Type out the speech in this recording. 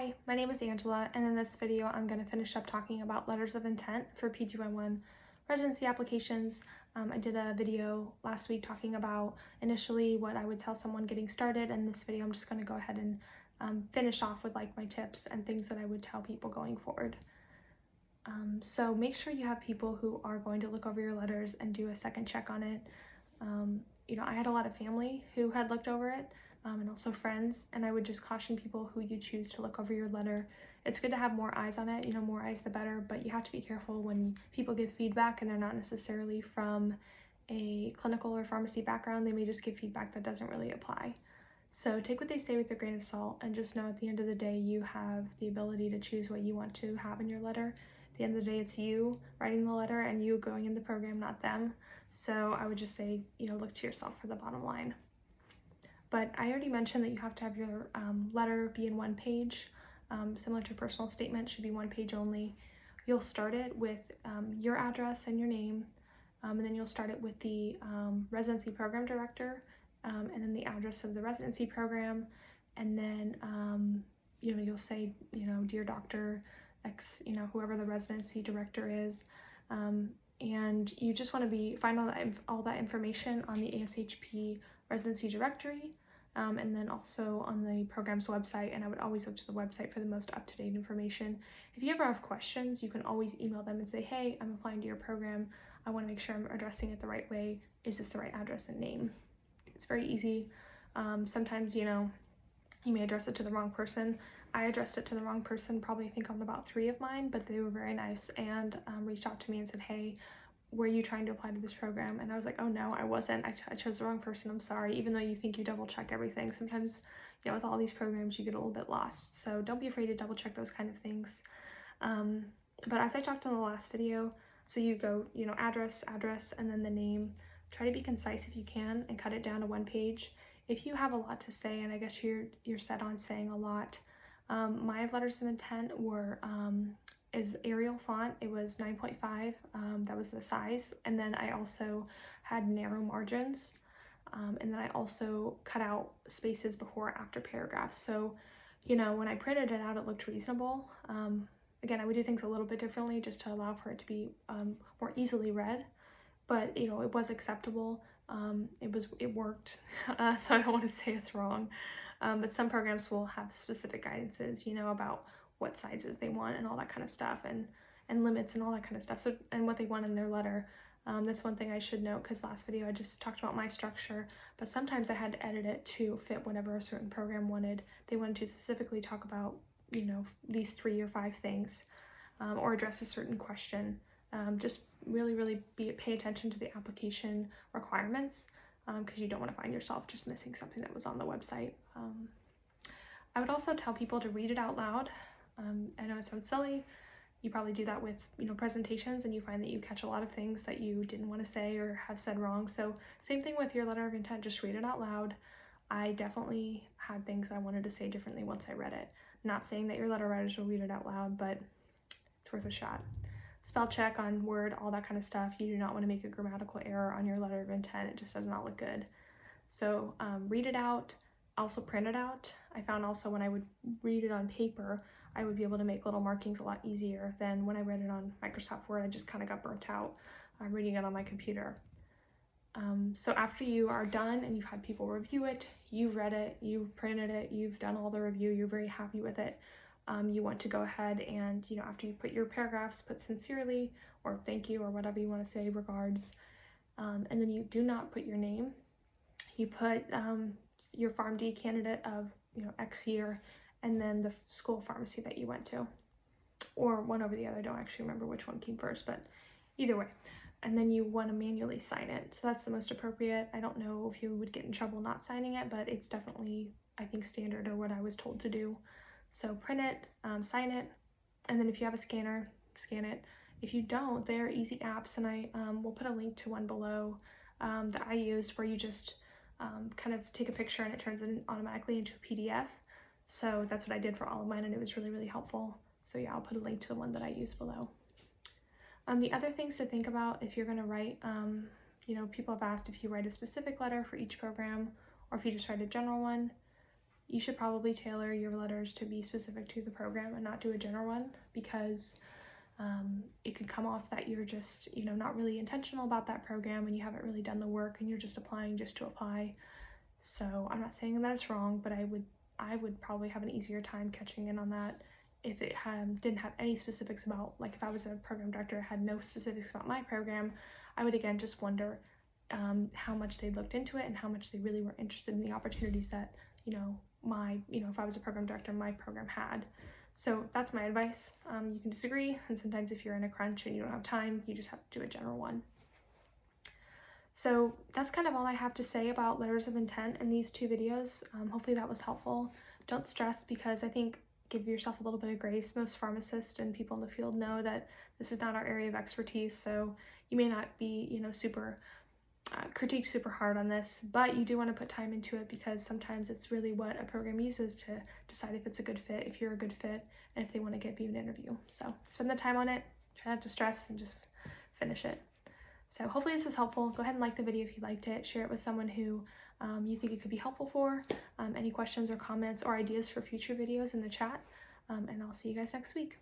Hi, my name is Angela, and in this video I'm going to finish up talking about letters of intent for PGY1 residency applications. I did a video last week talking about initially what I would tell someone getting started, and this video I'm just going to go ahead and finish off with like my tips and things that I would tell people going forward. So make sure you have people who are going to look over your letters and do a second check on it. I had a lot of family who had looked over it, and also friends, and I would just caution people who you choose to look over your letter. It's good to have more eyes on it, more eyes the better, but you have to be careful when people give feedback and they're not necessarily from a clinical or pharmacy background. They may just give feedback that doesn't really apply. So take what they say with a grain of salt, and just know at the end of the day you have the ability to choose what you want to have in your letter. At the end of the day, it's you writing the letter and you going in the program, not them. So I would just say, look to yourself for the bottom line. But I already mentioned that you have to have your letter be in one page. Similar to a personal statement, should be one page only. You'll start it with your address and your name, and then you'll start it with the residency program director, and then the address of the residency program, and then you'll say, dear Dr. X, whoever the residency director is, and you just want to find all that information on the ASHP residency directory, and then also on the program's website, and I would always look to the website for the most up-to-date information. If you ever have questions, you can always email them and say, hey, I'm applying to your program. I want to make sure I'm addressing it the right way. Is this the right address and name? It's very easy. Sometimes, you may address it to the wrong person. I addressed it to the wrong person, probably I think on about 3 of mine, but they were very nice and reached out to me and said, hey, were you trying to apply to this program? And I was like, oh no, I wasn't. I chose the wrong person. I'm sorry. Even though you think you double check everything, sometimes, with all these programs, you get a little bit lost. So don't be afraid to double check those kind of things. But as I talked in the last video, so you go, address, and then the name. Try to be concise if you can and cut it down to one page. If you have a lot to say, and I guess you're set on saying a lot, my letters of intent were is Arial font. It was 9.5. That was the size. And then I also had narrow margins. And then I also cut out spaces before and after paragraphs. So, when I printed it out, it looked reasonable. Again, I would do things a little bit differently just to allow for it to be more easily read. But, it was acceptable. It worked. So I don't want to say it's wrong. But some programs will have specific guidances, about what sizes they want and all that kind of stuff, and limits and all that kind of stuff. So, and what they want in their letter. That's one thing I should note, because last video I just talked about my structure, but sometimes I had to edit it to fit whatever a certain program wanted. They wanted to specifically talk about, these 3 or 5 things, or address a certain question. Just really pay attention to the application requirements, because you don't want to find yourself just missing something that was on the website. I would also tell people to read it out loud. I know it sounds silly. You probably do that with, presentations, and you find that you catch a lot of things that you didn't want to say or have said wrong. So same thing with your letter of intent, just read it out loud. I definitely had things I wanted to say differently once I read it. Not saying that your letter writers will read it out loud, but it's worth a shot. Spell check on Word, all that kind of stuff. You do not want to make a grammatical error on your letter of intent. It just does not look good. So read it out. Also print it out. I found also when I would read it on paper, I would be able to make little markings a lot easier than when I read it on Microsoft Word. I just kind of got burnt out reading it on my computer. So after you are done and you've had people review it, you've read it, you've printed it, you've done all the review, you're very happy with it, you want to go ahead and, after you put your paragraphs, put sincerely or thank you or whatever you want to say, regards, and then you do not put your name. You put your PharmD candidate of, X year, and then the school pharmacy that you went to, or one over the other. I don't actually remember which one came first, but either way. And then you want to manually sign it. So that's the most appropriate. I don't know if you would get in trouble not signing it, but it's definitely, I think, standard or what I was told to do. So print it, sign it, and then if you have a scanner, scan it. If you don't, there are easy apps, and I will put a link to one below that I used, where you just kind of take a picture and it turns it automatically into a PDF. So that's what I did for all of mine, and it was really helpful. So yeah, I'll put a link to the one that I use below. The other things to think about if you're going to write, people have asked if you write a specific letter for each program or if you just write a general one. you should probably tailor your letters to be specific to the program and not do a general one, because it could come off that you're just, not really intentional about that program and you haven't really done the work and you're just applying just to apply. So I'm not saying that it's wrong, but I would probably have an easier time catching in on that if it didn't have any specifics about, like if I was a program director, had no specifics about my program, I would again just wonder how much they looked into it and how much they really were interested in the opportunities that, if I was a program director, my program had. So that's my advice. You can disagree, and sometimes if you're in a crunch and you don't have time, you just have to do a general one. So that's kind of all I have to say about letters of intent in these 2 videos. Hopefully that was helpful. Don't stress, because I think give yourself a little bit of grace. Most pharmacists and people in the field know that this is not our area of expertise, so you may not be, super critiqued super hard on this, but you do want to put time into it, because sometimes it's really what a program uses to decide if it's a good fit, if you're a good fit, and if they want to give you an interview. So spend the time on it, try not to stress, and just finish it. So hopefully this was helpful. Go ahead and like the video if you liked it. Share it with someone who you think it could be helpful for. Any questions or comments or ideas for future videos in the chat, and I'll see you guys next week.